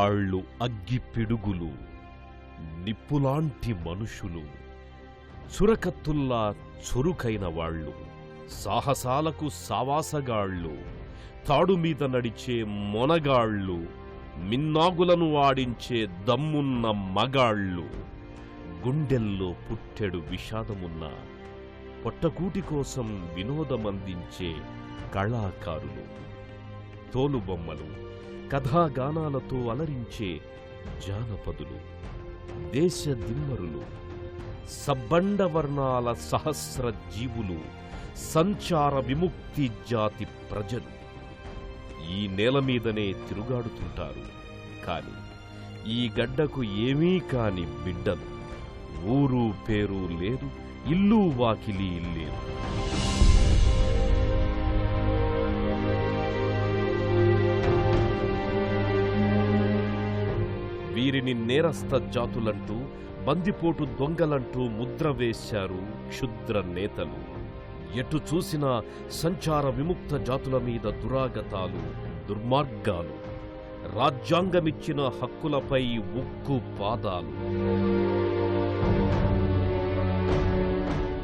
వాళ్ళు అగ్గిపిడుగులు, నిప్పులాంటి మనుషులు, చురకత్తుల్లా చురుకైన వాళ్ళు, సాహసాలకు సావాసగాళ్ళు, తాడుమీద నడిచే మొనగాళ్ళు, మిన్నాగులను ఆడించే దమ్మున్న మగాళ్ళు, గుండెల్లో పుట్టెడు విషాదమున్న పొట్టకూటి కోసం వినోదమందించే కళాకారులు, తోలుబొమ్మలు, కథాగానాలతో అలరించే జానపదులు, దేశ దిమ్మరులు, సబ్బండవర్ణాల సహస్ర జీవులు, సంచార విముక్తి జాతి ప్రజలు ఈ నేలమీదనే తిరుగాడుతుంటారు. కాని ఈ గడ్డకు ఏమీ కాని బిడ్డలు, ఊరు పేరు లేదు, ఇల్లు వాకిలి లేదు. వీరిని నేరస్థ జాతులంటూ, బందిపోటు దొంగలంటూ ముద్ర వేశారు క్షుద్ర నేతలు. ఎటు చూసినా సంచార విముక్త జాతుల మీద దురాగతాలు, దుర్మార్గాలు, రాజ్యాంగమిచ్చిన హక్కులపై ఉక్కు పాదాలు.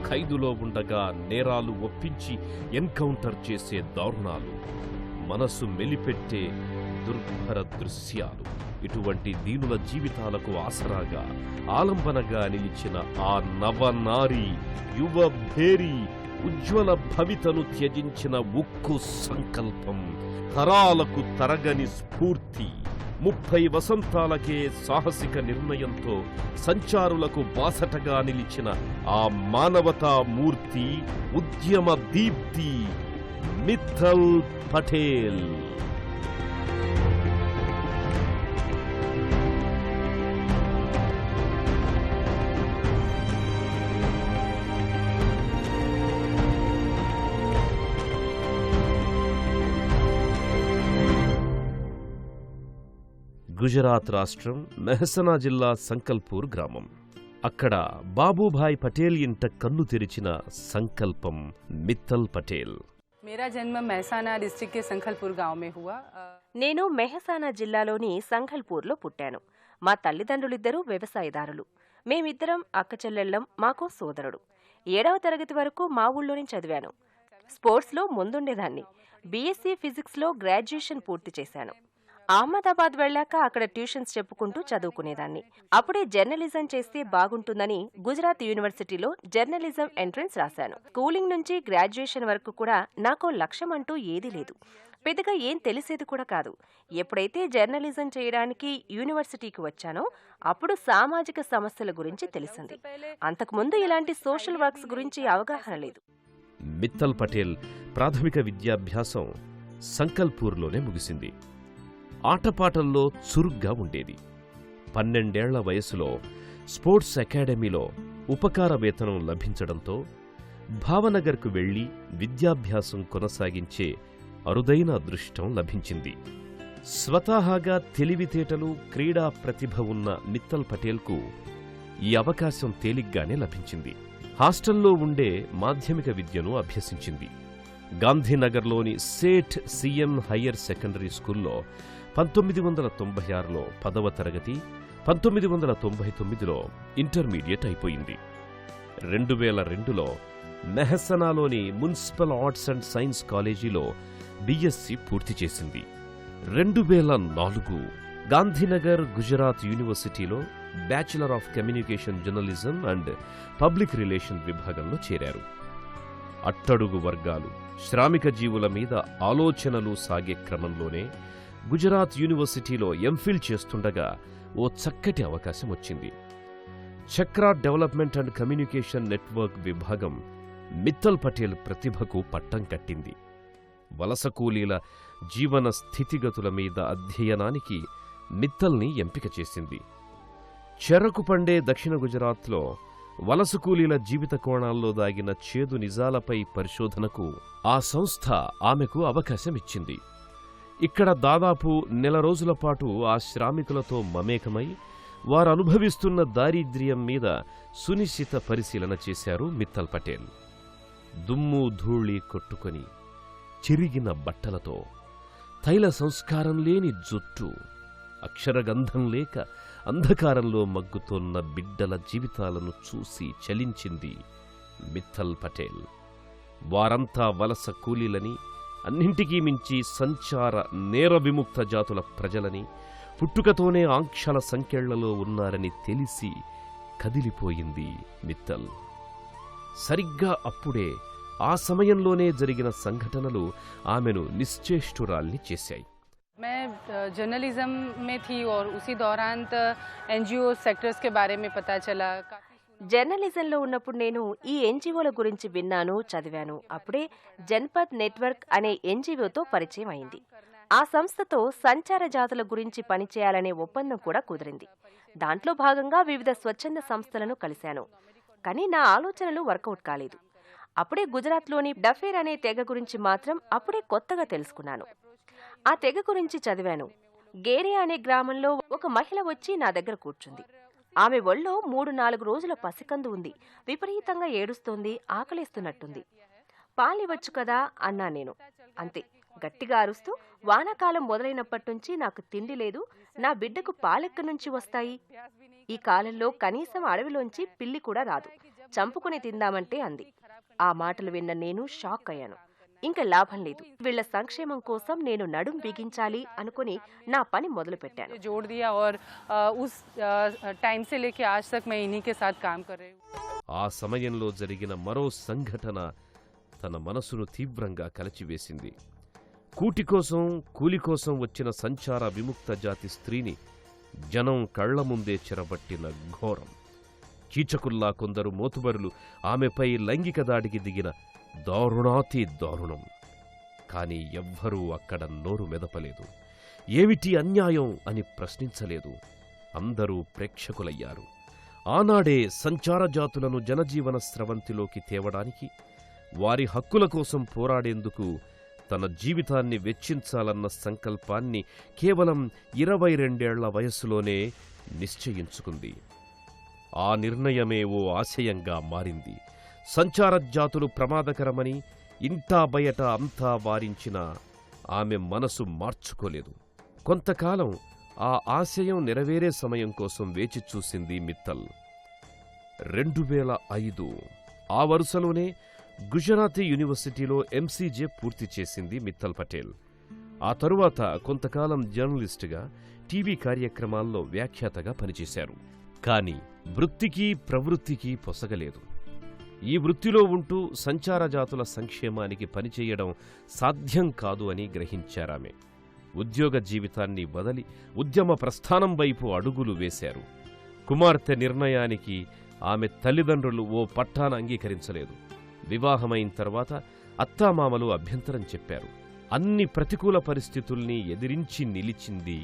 ఖైదులో ఉండగా నేరాలు ఒప్పించి ఎన్కౌంటర్ చేసే దారుణాలు, మనసు మెలిపెట్టే దుర్భర దృశ్యాలు. ఇటువంటి దీనుల జీవితాలకు ఆసరాగా, ఆలంబనగా నిలిచిన ఆ నవనారి, యువ భేరి, ఉజ్వల భవితను త్యజించిన ఉక్కు సంకల్పం, తరాలకు తరగని స్ఫూర్తి, 30 వసంతాలకే సాహసిక నిర్ణయంతో సంచారులకు బాసటగా నిలిచిన ఆ మానవతా మూర్తి, ఉద్యమ దీప్తి మిత్తల్ పటేల్. గుజరాత్ రాష్ట్రం మెహసనా జిల్లా సంకల్పూర్ గ్రామం. అక్కడ బాబూభాయ్ పటేల్ ఇంట కన్ను తెరిచిన సంకల్పం మిత్తల్ పటేల్. मेरा जन्म मेहसाना डिस्ट्रिक्ट के संखलपुर गांव में हुआ. నేను మెహసానా జిల్లాలోని సంఖల్పూర్లో పుట్టాను. మా తల్లిదండ్రులిద్దరూ వ్యవసాయదారులు. మేమిద్దరం అక్కచెల్లెళ్ళం, మాకో సోదరుడు. 7వ తరగతి వరకు మా ఊళ్ళోనే చదివాను. స్పోర్ట్స్లో ముందుండేదాన్ని. బీఎస్సీ ఫిజిక్స్లో గ్రాడ్యుయేషన్ పూర్తి చేశాను. అహ్మదాబాద్ వెళ్లాక అక్కడ ట్యూషన్స్ చెప్పుకుంటూ చదువుకునేదాన్ని. అప్పుడే జర్నలిజం చేస్తే బాగుంటుందని గుజరాత్ యూనివర్సిటీలో జర్నలిజం ఎంట్రన్స్ రాశాను. స్కూలింగ్ నుంచి గ్రాడ్యుయేషన్ వరకు కూడా నాకో లక్ష్యం అంటూ ఏదీ లేదు. పెద్దగా ఏం తెలిసేది కూడా కాదు. ఎప్పుడైతే జర్నలిజం చేయడానికి యూనివర్సిటీకి వచ్చానో అప్పుడు సామాజిక సమస్యల గురించి తెలిసింది. అంతకుముందు ఇలాంటి సోషల్ వర్క్స్ గురించి అవగాహన లేదు. మిత్తల్ పటేల్ ప్రాథమిక విద్యాభ్యాసం సంకల్పూర్లోనే ముగిసింది. ఆటపాటల్లో చురుగ్గా ఉండేది. 12 వయసులో స్పోర్ట్స్ అకాడమీలో ఉపకార వేతనం లభించడంతో భావనగర్కు వెళ్లి విద్యాభ్యాసం కొనసాగించే అరుదైన అదృష్టం లభించింది. స్వతహాగా తెలివితేటలు, క్రీడా ప్రతిభ ఉన్న మిత్తల్ పటేల్కు ఈ అవకాశం తేలిగ్గానే లభించింది. హాస్టల్లో ఉండే మాధ్యమిక విద్యను అభ్యసించింది. గాంధీనగర్లోని సేఠ్ సిఎం హయ్యర్ సెకండరీ స్కూల్లో 1996లో 10వ తరగతి, 1999లో ఇంటర్మీడియట్ అయిపోయింది. 2002లో మెహసనాలోని మున్సిపల్ ఆర్ట్స్ అండ్ సైన్స్ కాలేజీలో బీఎస్సీ పూర్తి చేసింది. 2004 గాంధీనగర్ గుజరాత్ యూనివర్సిటీలో bachelor of communication journalism and public relation విభాగంలో చేరారు. అట్టడుగు వర్గాలు, శ్రామిక జీవుల మీద ఆలోచనలు సాగే క్రమంలోనే గుజరాత్ యూనివర్సిటీలో ఎంఫిల్ చేస్తుండగా ఓ చక్కటి అవకాశం వచ్చింది. Chakra development and communication network విభాగం మిత్తల్ పటేల్ ప్రతిభకు పట్టం కట్టింది. వలస కూలీల జీవన స్థితిగతుల మీద అధ్యయనానికి మిత్తల్ని ఎంపిక చేసింది. చెరకు పండే దక్షిణ గుజరాత్లో వలస కూలీల జీవిత కోణాల్లో దాగిన చేదు నిజాలపై పరిశోధనకు ఆ సంస్థ ఆమెకు అవకాశమిచ్చింది. ఇక్కడ దాదాపు 1 నెల రోజుల పాటు ఆ శ్రామికులతో మమేకమై వారు అనుభవిస్తున్న దారిద్ర్యం మీద సునిశ్చిత పరిశీలన చేశారు మిత్తల్ పటేల్. దుమ్ము ధూళి కొట్టుకొని, చిరిగిన బట్టలతో, తైల సంస్కారం లేని జుట్టు, అక్షరగంధం లేక అంధకారంలో మగ్గుతోన్న బిడ్డల జీవితాలను చూసి చలించింది మిత్తల్ పటేల్. వారంతా వలస కూలీలని, అన్నింటికీ మించి సంచార నేర విముక్త జాతుల ప్రజలని, పుట్టుకతోనే ఆంక్షల సంకెళ్లలో ఉన్నారని తెలిసి కదిలిపోయింది మిత్తల్. సరిగ్గా అప్పుడే ఆ సమయంలోనే జరిగిన సంఘటనలు ఆమెను నిశ్చేష్టురాల్ని చేశాయి. मैं जर्नलिज्म में थी और उसी दौरान एनजीओ सेक्टर्स के बारे में पता चला. జర్నలిజంలో ఉన్నప్పుడు నేను ఈ ఎన్జీఓల గురించి విన్నాను, చదివాను. అప్పుడే జన్పద్ నెట్వర్క్ అనే ఎన్జీఓతో పరిచయం అయింది. ఆ సంస్థతో సంచార జాతుల గురించి పనిచేయాలనే ఒప్పందం కూడా కుదిరింది. దాంట్లో భాగంగా వివిధ స్వచ్ఛంద సంస్థలను కలిశాను. కానీ నా ఆలోచనలు వర్కౌట్ కాలేదు. అప్పుడే గుజరాత్లోని డఫేర్ అనే తెగ గురించి మాత్రం అప్పుడే కొత్తగా తెలుసుకున్నాను. ఆ తెగ గురించి చదివాను. గేరే అనే గ్రామంలో ఒక మహిళ వచ్చి నా దగ్గర కూర్చుంది. ఆమె ఒళ్ళో 3-4 రోజుల పసికందు ఉంది. విపరీతంగా ఏడుస్తోంది, ఆకలేస్తున్నట్టుంది. పాలివ్వచ్చు కదా అన్నా నేను. అంతే, గట్టిగా అరుస్తూ, వానాకాలం మొదలైనప్పటినుంచి నాకు తిండి లేదు, నా బిడ్డకు పాలెక్కడి నుంచి వస్తాయి? ఈ కాలంలో కనీసం అడవిలోంచి పిల్లి కూడా రాదు, చంపుకుని తిందామంటే అంది. ఆ మాటలు విన్న నేను షాక్ అయ్యాను. ఇంకా లాభం లేదు, వీళ్ల సంక్షేమం కోసం నేను నడుం బిగించాలి అనుకుని నా పని మొదలుపెట్టాను. जोड़ दिया और उस टाइम से लेके आज तक मैं इन्हीं के साथ काम कर रही हूँ. ఆ సమయంలో జరిగిన మరో సంఘటన తన మనసును తీవ్రంగా కలచివేసింది. కూటి కోసం, కూలి కోసం వచ్చిన సంచార విముక్త జాతి స్త్రీని జనం కళ్ల ముందే చెరబట్టిన ఘోరం. కీచకుల్లా కొందరు మోతుబరులు ఆమెపై లైంగిక దాడికి దిగిన దారుణాతి దారుణం. కాని ఎవ్వరూ అక్కడ నోరు మెదపలేదు. ఏమిటి అన్యాయం అని ప్రశ్నించలేదు. అందరూ ప్రేక్షకులయ్యారు. ఆనాడే సంచార జాతులను జనజీవన స్రవంతిలోకి తేవడానికి, వారి హక్కుల కోసం పోరాడేందుకు తన జీవితాన్ని వెచ్చించాలన్న సంకల్పాన్ని కేవలం 22 వయస్సులోనే నిశ్చయించుకుంది. ఆ నిర్ణయమే ఓ ఆశయంగా మారింది. సంచార జాతులు ప్రమాదకరమని ఇంటా బయట అంతా వారించిన ఆమె మనసు మార్చుకోలేదు. కొంతకాలం ఆ ఆశయం నెరవేరే సమయం కోసం వేచి చూసింది మిత్తల్. 2005 ఆ వరుసలోనే గుజరాతీ యూనివర్సిటీలో ఎంసీజే పూర్తి చేసింది మిత్తల్ పటేల్. ఆ తరువాత కొంతకాలం జర్నలిస్టుగా, టీవీ కార్యక్రమాల్లో వ్యాఖ్యాతగా పనిచేశారు. కాని వృత్తికి ప్రవృత్తికి పొసగలేదు. ఈ వృత్తిలో ఉంటూ సంచార జాతుల సంక్షేమానికి పనిచేయడం సాధ్యం కాదు అని గ్రహించారామె. ఉద్యోగ జీవితాన్ని వదలి ఉద్యమ ప్రస్థానం వైపు అడుగులు వేశారు. కుమార్తె నిర్ణయానికి ఆమె తల్లిదండ్రులు ఓ పట్టాన అంగీకరించలేదు. వివాహమైన తర్వాత అత్తామామలు అభ్యంతరం చెప్పారు. అన్ని ప్రతికూల పరిస్థితుల్ని ఎదిరించి నిలిచింది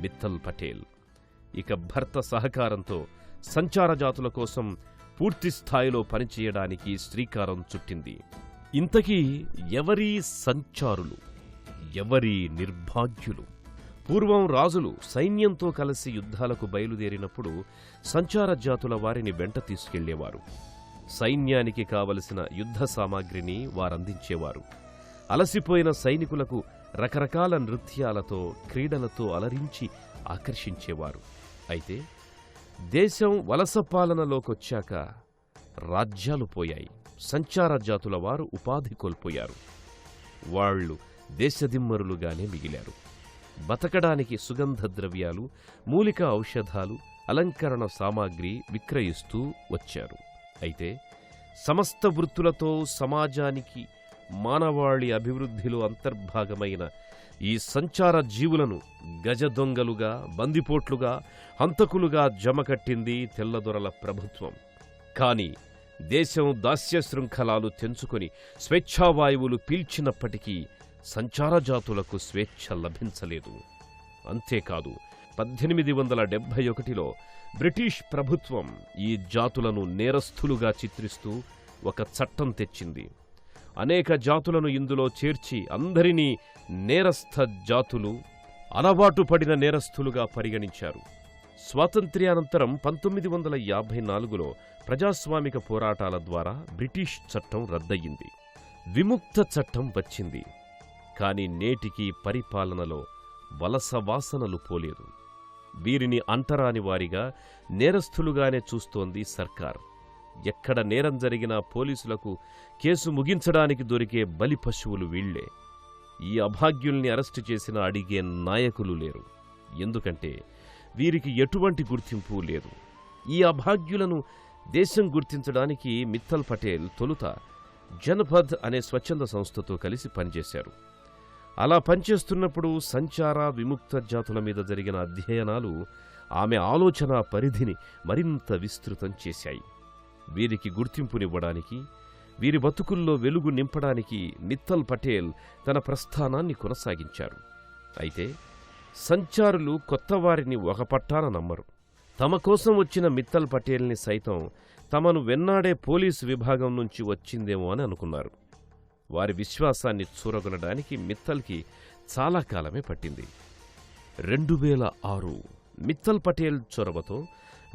మిత్తల్ పటేల్. ఇక భర్త సహకారంతో సంచార జాతుల కోసం పూర్తి స్థాయిలో పనిచేయడానికి శ్రీకారం చుట్టింది. ఇంతకీ ఎవరీ సంచారులు, ఎవరీ నిర్భాగ్యులు? పూర్వం రాజులు సైన్యంతో కలిసి యుద్ధాలకు బయలుదేరినప్పుడు సంచార జాతుల వారిని వెంట తీసుకెళ్లేవారు. సైన్యానికి కావలసిన యుద్ధ సామాగ్రిని వారందించేవారు. అలసిపోయిన సైనికులకు రకరకాల నృత్యాలతో, క్రీడలతో అలరించి ఆకర్షించేవారు. అయితే దేశం వలస పాలనలోకొచ్చాక రాజ్యాలు పోయాయి. సంచార జాతుల వారు ఉపాధి కోల్పోయారు. వాళ్లు దేశదిమ్మరులుగానే మిగిలారు. బతకడానికి సుగంధ ద్రవ్యాలు, మూలిక ఔషధాలు, అలంకరణ సామాగ్రి విక్రయిస్తూ వచ్చారు. అయితే సమస్త వృత్తులతో సమాజానికి, మానవాళి అభివృద్ధిలో అంతర్భాగమైన ఈ సంచార జీవులను గజదొంగలుగా, బందిపోట్లుగా, హంతకులుగా జమకట్టింది తెల్లదొరల ప్రభుత్వం. కాని దేశం దాస్య శృంఖలాలు తెంచుకొని స్వేచ్ఛావాయువులు పీల్చినప్పటికీ సంచార జాతులకు స్వేచ్ఛ లభించలేదు. అంతేకాదు, 1871లో బ్రిటిష్ ప్రభుత్వం ఈ జాతులను నేరస్థులుగా చిత్రిస్తూ ఒక చట్టం తెచ్చింది. అనేక జాతులను ఇందులో చేర్చి అందరినీ నేరస్థ జాతులు, అలవాటు పడిన నేరస్థులుగా పరిగణించారు. స్వాతంత్ర్యానంతరం 1954లో ప్రజాస్వామిక పోరాటాల ద్వారా బ్రిటిష్ చట్టం రద్దయింది. విముక్త చట్టం వచ్చింది. కాని నేటికి పరిపాలనలో వలస వాసనలు పోలేదు. వీరిని అంటరాని వారిగా, నేరస్థులుగానే చూస్తోంది సర్కార్. ఎక్కడ నేరం జరిగినా పోలీసులకు కేసు ముగించడానికి దొరికే బలి పశువులు వీళ్లే. ఈ అభాగ్యుల్ని అరెస్టు చేసినా అడిగే నాయకులు లేరు. ఎందుకంటే వీరికి ఎటువంటి గుర్తింపు లేదు. ఈ అభాగ్యులను దేశం గుర్తించడానికి మిత్తల్ పటేల్ తొలుత జనపథ్ అనే స్వచ్ఛంద సంస్థతో కలిసి పనిచేశారు. అలా పనిచేస్తున్నప్పుడు సంచార విముక్త జాతుల మీద జరిగిన అధ్యయనాలు ఆమె ఆలోచన పరిధిని మరింత విస్తృతం చేశాయి. వీరికి గుర్తింపునివ్వడానికి, వీరి బతుకుల్లో వెలుగు నింపడానికి మిత్తల్ పటేల్ తన ప్రస్థానాన్ని కొనసాగించారు. అయితే సంచారులు కొత్తవారిని ఒక పట్టాన నమ్మరు. తమ కోసం వచ్చిన మిత్తల్ పటేల్ని సైతం తమను వెన్నాడే పోలీసు విభాగం నుంచి వచ్చిందేమో అని అనుకున్నారు. వారి విశ్వాసాన్ని చూరగొనడానికి మిత్తల్కి చాలా కాలమే పట్టింది. 2006 మిత్తల్ పటేల్ చొరవతో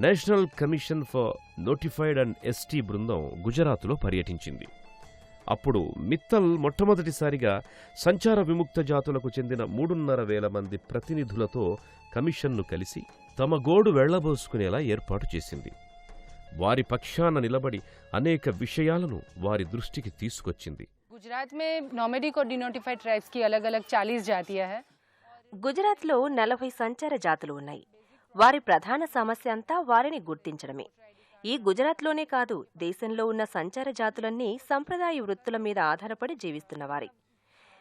national commission for notified and ST బృందం గుజరాత్లో పర్యటించింది. అప్పుడు మిత్తల్ మొట్టమొదటిసారిగా సంచార విముక్త జాతులకు చెందిన 3,500 మంది ప్రతినిధులతో కమిషన్ను కలిసి తమ గోడు వెళ్లబోసుకునేలా ఏర్పాటు చేసింది. వారి పక్షాన నిలబడి అనేక విషయాలను వారి దృష్టికి తీసుకొచ్చింది. गुजरात में नॉमेडिक और डिनोटिफाइड ट्राइब्स की अलग-अलग 40 जातियां हैं. గుజరాత్లో 40 సంచార జాతులు ఉన్నాయి. వారి ప్రధాన సమస్య అంతా వారిని గుర్తించడమే. ఈ గుజరాత్లోనే కాదు, దేశంలో ఉన్న సంచార జాతులన్నీ సంప్రదాయ వృత్తుల మీద ఆధారపడి జీవిస్తున్నవారే.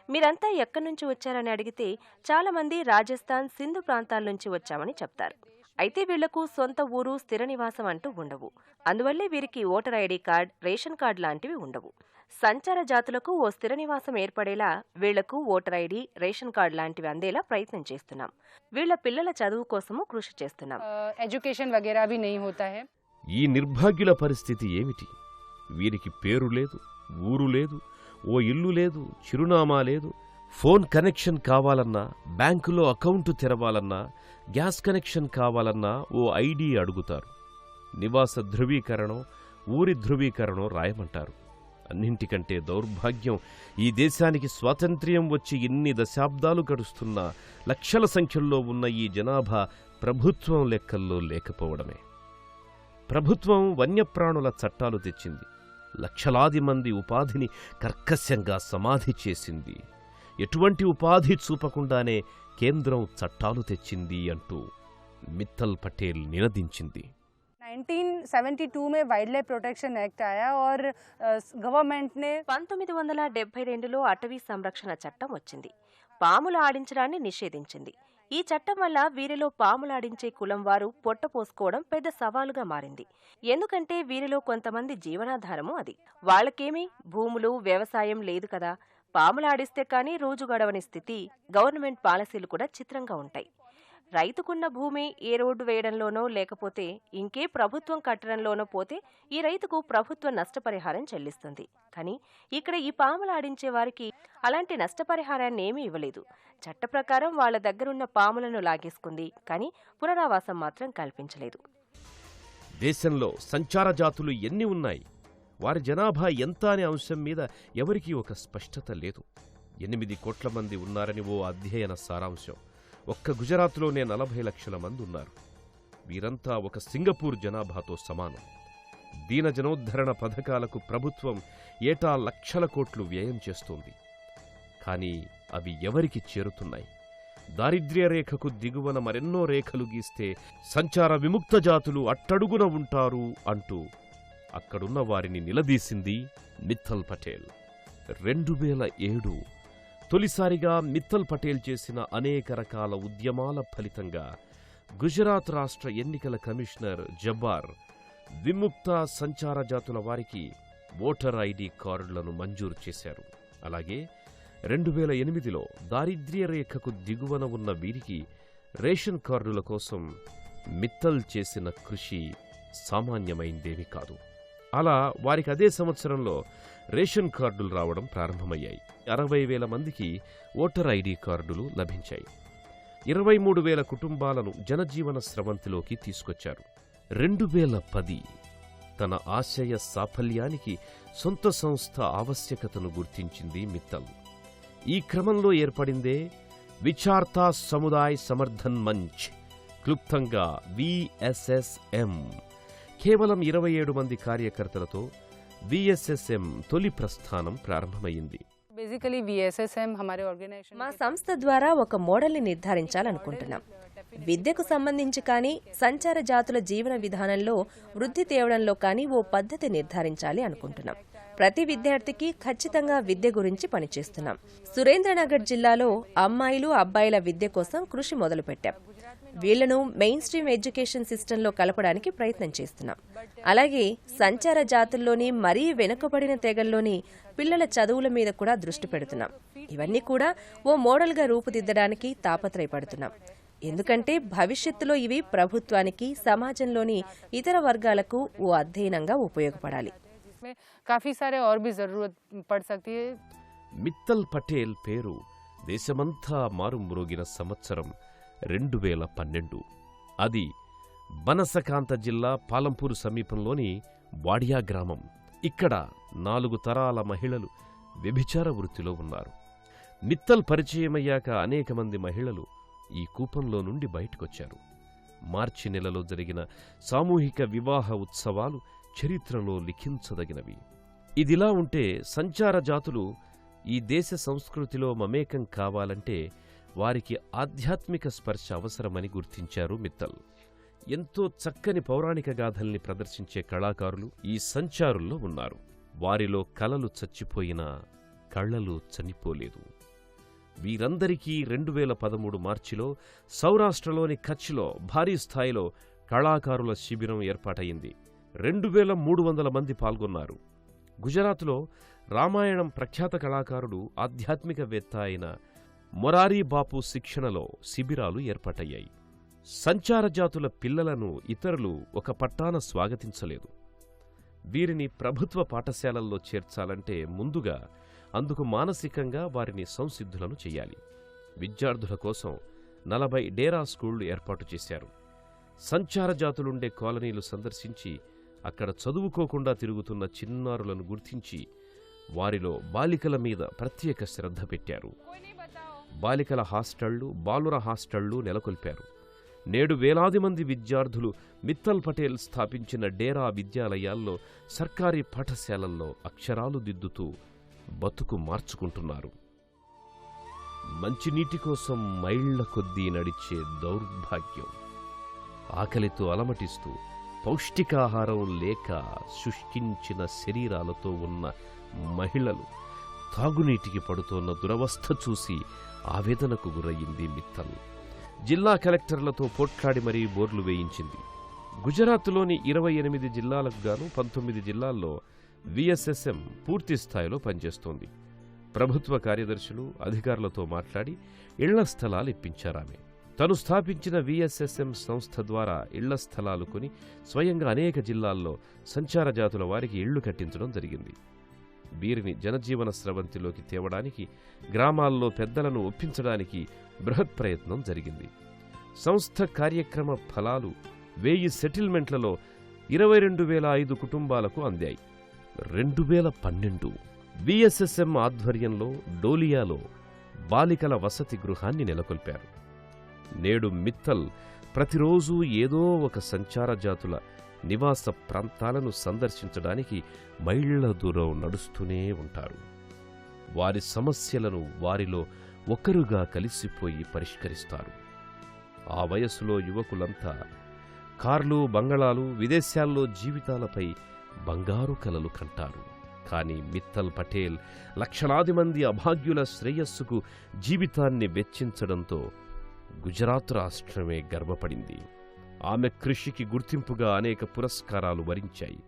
మీరంతా ఎక్కడి నుంచి వచ్చారని అడిగితే చాలామంది రాజస్థాన్, సింధు ప్రాంతాల నుంచి వచ్చామని చెప్తారు. అయితే వీళ్లకు సొంత ఊరు, స్థిర నివాసం అంటూ ఉండవు. అందువల్లే వీరికి voter ID card, ration card లాంటివి ఉండవు. సంచార జాతులకు ఓ స్థిర నివాసం ఏర్పడేలా వీళ్లకు ఓటర్ ఐడి, రేషన్ కార్డు లాంటివి అందేలా ప్రయత్నం చేస్తున్నాం. వీళ్ల పిల్లల చదువు కోసము కృషి చేస్తున్నాం. एजुकेशन वगैरह भी नहीं होता है. ఈ నిర్భాగ్యుల పరిస్థితి ఏమిటి? వీరికి పేరు లేదు, ఊరు లేదు, ఓ ఇల్లు లేదు, చిరునామా లేదు. ఫోన్ కనెక్షన్ కావాలన్నా, బ్యాంకులో అకౌంటు తెరవాలన్నా, గ్యాస్ కనెక్షన్ కావాలన్నా ఓ ఐడి అడుగుతారు. నివాస ధృవీకరణం, ఊరి ధృవీకరణం రాయమంటారు. అన్నింటికంటే దౌర్భాగ్యం, ఈ దేశానికి స్వాతంత్ర్యం వచ్చి ఇన్ని దశాబ్దాలు గడుస్తున్నా లక్షల సంఖ్యలో ఉన్న ఈ జనాభా ప్రభుత్వం లెక్కల్లో లేకపోవడమే. ప్రభుత్వం వన్యప్రాణుల చట్టాలు తెచ్చింది. లక్షలాది మంది ఉపాధిని కర్కశంగా సమాధి చేసింది. ఎటువంటి ఉపాధి చూపకుండానే కేంద్రం చట్టాలు తెచ్చింది అంటూ మిత్తల్ పటేల్ నినదించింది. 1972 में वाइल्ड लाइफ प्रोटेक्शन एक्ट आया और गवर्नमेंट ने 1972లో అటవీ సంరక్షణ చట్టం వచ్చింది. పాములు ఆడించడాన్ని నిషేధించింది. ఈ చట్టం వల్ల వీరిలో పాములాడించే కులం వారు పొట్ట పోసుకోవడం పెద్ద సవాలుగా మారింది. ఎందుకంటే వీరిలో కొంతమంది జీవనాధారము అది. వాళ్ళకేమీ భూములు, వ్యవసాయం లేదు కదా. పాములాడిస్తే కానీ రోజు గడవని స్థితి. గవర్నమెంట్ పాలసీలు కూడా చిత్రంగా ఉంటాయి. రైతుకున్న భూమి ఏ రోడ్డు వేయడంలోనో లేకపోతే ఇంకే ప్రభుత్వం కట్టడంలోనో పోతే ఈ రైతుకు ప్రభుత్వం నష్టపరిహారం చెల్లిస్తుంది. కానీ ఇక్కడ ఈ పాములాడించే వారికి అలాంటి నష్టపరిహారాన్ని ఏమీ ఇవ్వలేదు. చట్ట ప్రకారం వాళ్ల దగ్గరున్న పాములను లాగేసుకుంది, కానీ పునరావాసం మాత్రం కల్పించలేదు. దేశంలో సంచార జాతులు ఎన్ని ఉన్నాయి, వారి జనాభా ఎంత అనే అంశం మీద ఎవరికీ ఒక స్పష్టత లేదు. 8 కోట్ల మంది ఉన్నారని ఓ అధ్యయన సారాంశం. ఒక్క గుజరాత్లోనే 40 లక్షల మంది ఉన్నారు. వీరంతా ఒక సింగపూర్ జనాభాతో సమానం. దీనజనోద్ధరణ పథకాలకు ప్రభుత్వం ఏటా లక్షల కోట్లు వ్యయం చేస్తోంది. కానీ అవి ఎవరికి చేరుతున్నాయి? దారిద్ర్య రేఖకు దిగువన మరెన్నో రేఖలు గీస్తే సంచార విముక్త జాతులు అట్టడుగున ఉంటారు అంటూ అక్కడున్న వారిని నిలదీసింది మిత్తల్ పటేల్. 2007 తొలిసారిగా మిత్తల్ పటేల్ చేసిన అనేక రకాల ఉద్యమాల ఫలితంగా గుజరాత్ రాష్ట్ర ఎన్నికల కమిషనర్ జబ్బార్ విముక్త సంచార జాతుల వారికి ఓటర్ ఐడి కార్డులను మంజూరు చేశారు. అలాగే 2008లో దారిద్ర్య రేఖకు దిగువన ఉన్న వీరికి రేషన్ కార్డుల కోసం మిత్తల్ చేసిన కృషి సామాన్యమైందేమీ కాదు. అలా వారికి అదే సంవత్సరంలో రేషన్ కార్డులు రావడం ప్రారంభమయ్యాయి. 60,000 మందికి ఓటర్ ఐడి కార్డులు లభించాయి. 23,000 కుటుంబాలను జనజీవన స్రవంతిలోకి తీసుకొచ్చారు. 2010 తన ఆశయ సాఫల్యానికి సొంత సంస్థ ఆవశ్యకతను గుర్తించింది మిత్తల్. ఈ క్రమంలో ఏర్పడిందే విచార్తా సముదాయ్ సమర్థన్ మంచ్, క్లుప్తంగా విఎస్ఎస్ఎం. కేవలం 27 మంది కార్యకర్తలతో విఎస్ఎస్ఎం తొలి ప్రస్థానం ప్రారంభమైంది. बेसिकली VSSM हमारे ऑर्गेनाइजेशन మా సంస్థ ద్వారా ఒక మోడల్ని నిర్ధారించాలనుకుంటున్నాం. విద్యకు సంబంధించి కానీ సంచార జాతుల జీవన విధానంలో వృద్ధి తేవడంలో కానీ ఓ పద్ధతి నిర్ధారించాలి అనుకుంటున్నాం. ప్రతి విద్యార్థికి ఖచ్చితంగా విద్య గురించి పనిచేస్తున్నాం. సురేంద్రనగర్ జిల్లాలో అమ్మాయిలు అబ్బాయిల విద్య కోసం కృషి మొదలుపెట్టాం. వీళ్లను మెయిన్ స్ట్రీమ్ ఎడ్యుకేషన్ సిస్టంలో కలపడానికి ప్రయత్నం చేస్తున్నాం. అలాగే సంచార జాతుల్లోని మరీ వెనుకబడిన తెగల్లోని పిల్లల చదువుల మీద కూడా దృష్టి పెడుతున్నాం. ఇవన్నీ కూడా ఓ మోడల్గా రూపుదిద్దడానికి తాపత్రయపడుతున్నాం. ఎందుకంటే భవిష్యత్తులో ఇవి ప్రభుత్వానికి, సమాజంలోని ఇతర వర్గాలకు ఓ అధ్యయనంగా ఉపయోగపడాలి. काफी सारे और भी जरूरत पड़ सकती है. మిత్తల్ పటేల్ పేరు దేశమంతా మారుమ్రోగిన సంవత్సరం 2012. అది బనసకాంత జిల్లా పాలంపూరు సమీపంలోని వాడియా గ్రామం. ఇక్కడ 4 తరాల మహిళలు వ్యభిచార వృత్తిలో ఉన్నారు. మిత్తల్ పరిచయమయ్యాక అనేక మంది మహిళలు ఈ కూపంలో నుండి బయటకొచ్చారు. మార్చి నెలలో జరిగిన సామూహిక వివాహ ఉత్సవాలు చరిత్రలో లిఖించదగినవి. ఇదిలా ఉంటే సంచార జాతులు ఈ దేశ సంస్కృతిలో మమేకం కావాలంటే వారికి ఆధ్యాత్మిక స్పర్శ అవసరమని గుర్తించారు మిత్తల్. ఎంతో చక్కని పౌరాణిక గాథల్ని ప్రదర్శించే కళాకారులు ఈ సంచారుల్లో ఉన్నారు. వారిలో కలలు చచ్చిపోయినా కళ్ళలు చనిపోలేదు. వీరందరికీ 2013 మార్చిలో సౌరాష్ట్రలోని కచ్లో భారీ స్థాయిలో కళాకారుల శిబిరం ఏర్పాటయింది. 2300 మంది పాల్గొన్నారు. గుజరాత్లో రామాయణం ప్రఖ్యాత కళాకారుడు ఆధ్యాత్మికవేత్త అయిన మొరారీ బాపు శిక్షణలో శిబిరాలు ఏర్పాటయ్యాయి. సంచార జాతుల పిల్లలను ఇతరులు ఒక పట్టాన స్వాగతించలేదు. వీరిని ప్రభుత్వ పాఠశాలల్లో చేర్చాలంటే ముందుగా అందుకు మానసికంగా వారిని సంసిద్ధులను చెయ్యాలి. విద్యార్థుల కోసం 40 డేరా స్కూళ్లు ఏర్పాటు చేశారు. సంచార జాతులుండే కాలనీలు సందర్శించి అక్కడ చదువుకోకుండా తిరుగుతున్న చిన్నారులను గుర్తించి వారిలో బాలికల మీద ప్రత్యేక శ్రద్ధ పెట్టారు. బాలికల హాస్టళ్లు, బాలుర హాస్టళ్లు నెలకొల్పారు. నేడు వేలాది మంది విద్యార్థులు మిత్తల్ పటేల్ స్థాపించిన డేరా విద్యాలయాల్లో, సర్కారీ పాఠశాలల్లో అక్షరాలు దిద్దుతూ బతుకు మార్చుకుంటున్నారు. మంచినీటి కోసం మైళ్ల కొద్దీ నడిచే దౌర్భాగ్యం, ఆకలితో అలమటిస్తూ పౌష్టికాహారం లేక శుష్కించిన శరీరాలతో ఉన్న మహిళలు తాగునీటికి పడుతోన్న దురవస్థ చూసి ఆవేదనకు గురయ్యింది మిత్తల్. జిల్లా కలెక్టర్లతో పోట్లాడి మరీ బోర్లు వేయించింది. గుజరాత్లోని 28 జిల్లాలకు గాను 19 జిల్లాల్లో విఎస్ఎస్ఎం పూర్తి స్థాయిలో పనిచేస్తోంది. ప్రభుత్వ కార్యదర్శులు, అధికారులతో మాట్లాడి ఇళ్ల స్థలాలు ఇప్పించారామె. తను స్థాపించిన విఎస్ఎస్ఎం సంస్థ ద్వారా ఇళ్ల స్థలాలు కొని స్వయంగా అనేక జిల్లాల్లో సంచార జాతుల వారికి ఇళ్లు కట్టించడం జరిగింది. వీరిని జనజీవన స్రవంతిలోకి తేవడానికి, గ్రామాల్లో పెద్దలను ఒప్పించడానికి బృహత్ ప్రయత్నం జరిగింది. సంస్థ కార్యక్రమ ఫలాలు 1000 సెటిల్మెంట్లలో 22,005 కుటుంబాలకు అందాయి. 2012 విఎస్ఎస్ఎం ఆధ్వర్యంలో డోలియాలో బాలికల వసతి గృహాన్ని నెలకొల్పారు. నేడు మిత్తల్ ప్రతిరోజూ ఏదో ఒక సంచార జాతుల నివాస ప్రాంతాలను సందర్శించడానికి మైళ్ల దూరం నడుస్తూనే ఉంటారు. వారి సమస్యలను వారిలో ఒకరుగా కలిసిపోయి పరిష్కరిస్తారు. ఆ వయసులో యువకులంతా కార్లు, బంగళాలు, విదేశాల్లో జీవితాలపై బంగారు కలలు కంటారు. కానీ మిత్తల్ పటేల్ లక్షలాది మంది అభాగ్యుల శ్రేయస్సుకు జీవితాన్ని వెచ్చించడంతో గుజరాత్ రాష్ట్రమే గర్వపడింది. ఆమె కృషికి గుర్తింపుగా అనేక పురస్కారాలు వరించాయి.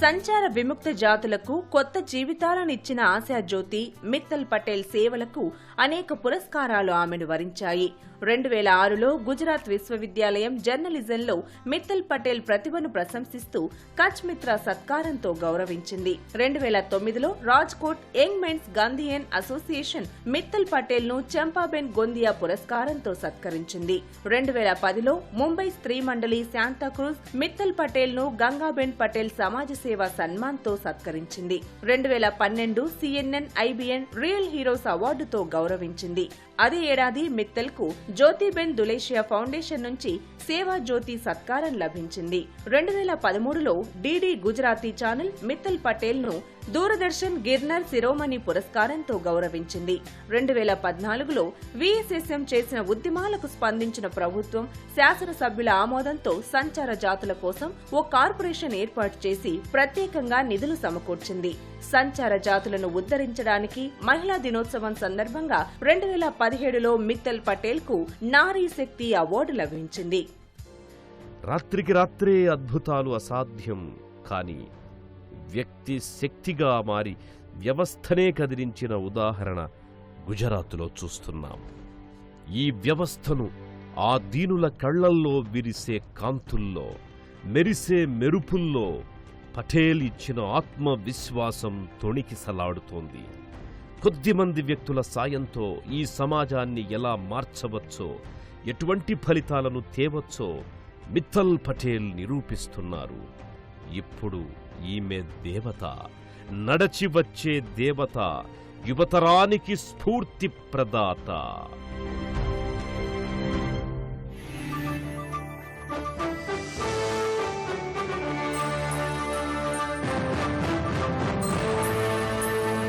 సంచార విముక్త జాతులకు కొత్త జీవితాలనిచ్చిన ఆశాజ్యోతి మిత్తల్ పటేల్ సేవలకు అనేక పురస్కారాలు ఆమెను వరించాయి. 2006లో గుజరాత్ విశ్వవిద్యాలయం జర్నలిజంలో మిత్తల్ పటేల్ ప్రతిభను ప్రశంసిస్తూ కచ్ మిత్ర సత్కారంతో గౌరవించింది. 2009లో Rajkot young men's Gandhian association Mittal Patel ను చంపాబెన్ గొందియా పురస్కారంతో సత్కరించింది. 2010లో ముంబై స్త్రీ మండలి శాంతాక్రూజ్ మిత్తల్ పటేల్ ను గంగాబెన్ పటేల్ సమాజ సేవా సన్మాన్తో సత్కరించింది. 2012 CNN IBN రియల్ హీరోస్ అవార్డుతో గౌరవించింది. అదే ఏడాది మిత్తల్ కు జ్యోతిబెన్ దులేషియా ఫౌండేషన్ నుంచి సేవా జ్యోతి సత్కారం లభించింది. 2013లో డిడి గుజరాతీ ఛానల్ మిత్తల్ పటేల్ ను దూరదర్శన్ గిర్నర్ శిరోమణి పురస్కారంతో గౌరవించింది. 2014లో విఎస్ఎస్ఎం చేసిన ఉద్యమాలకు స్పందించిన ప్రభుత్వం శాసనసభ్యుల ఆమోదంతో సంచార జాతుల కోసం ఓ కార్పొరేషన్ ఏర్పాటు చేసి ప్రత్యేకంగా నిధులు సమకూర్చింది. సంచార జాతులను ఉద్ధరించడానికి మహిళా దినోత్సవం సందర్భంగా 2017లో మిత్తల్ పటేల్ కు నారీ శక్తి అవార్డు లభించింది. రాత్రికి రాత్రే అద్భుతాలు అసాధ్యం, కానీ వ్యక్తి శక్తిగా మారి వ్యవస్థనే కదిలించిన ఉదాహరణ గుజరాతులో చూస్తున్నాం. ఈ వ్యవస్థను ఆ దీనుల కళ్లల్లో విరిసే కాంతుల్లో, మెరిసే మెరుపుల్లో పటేల్ ఇచ్చిన ఆత్మవిశ్వాసం తొణికిసలాడుతోంది. కొద్దిమంది వ్యక్తుల సాయంతో ఈ సమాజాన్ని ఎలా మార్చవచ్చో, ఎటువంటి ఫలితాలను తేవచ్చో మిత్తల్ పటేల్ నిరూపిస్తున్నారు. ఇప్పుడు ఈమె దేవత, నడచి వచ్చే దేవత, యువతరానికి స్ఫూర్తి ప్రదాత.